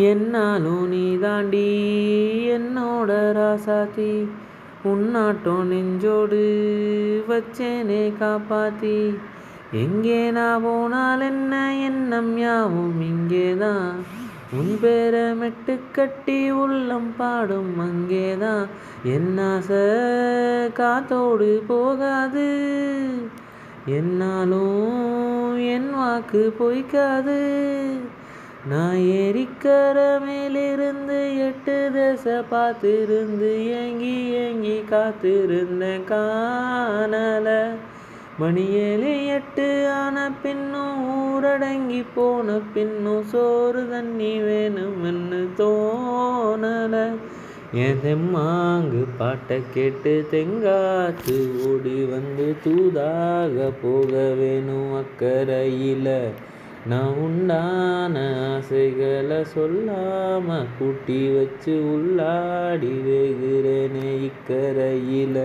என்னாலும் நீ தாண்டி என்னோட ராசாத்தி, உன்னாட்டம் நெஞ்சோடு வச்சேனே காப்பாத்தி. எங்கே நான் போனால் என்ன எண்ணம் யாவும் இங்கேதான், உன் பேர மெட்டு கட்டி உள்ளம் பாடும் அங்கேதான். என்னாசை காத்தோடு போகாது, என்னாலும் என் வாக்கு பொய்க்காது. நான் ஏரிக்கர மேலிருந்து 8 தேச பார்த்திருந்து ஏங்கி ஏங்கி காத்திருந்தேன் காணல. மணி 7 8 ஆன பின்னும் ஊரடங்கி போன பின்னும் சோறு தண்ணி வேணும்னு தோணல. என் தெம்மாங்கு பாட்டை கேட்டு தெங்காத்து ஓடி வந்து தூதாக போக வேணும் அக்கறையில். நான் உண்டான ஆசைகளை சொல்லாம கூட்டி வச்சு உள்ளாடி வேகிறேனே இக்கரையில்.